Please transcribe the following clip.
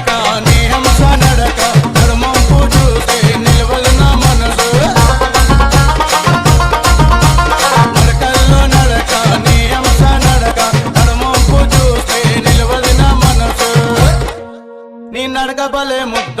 నడక నీ హంస నడక ధర్మంపు చూస్తే నిలవదు నా మనసు నడకల్లో నడక నీ హంస నడక ధర్మంపు చూస్తే నిలవదు నా మనసు నీ నడక భలే ముద్దు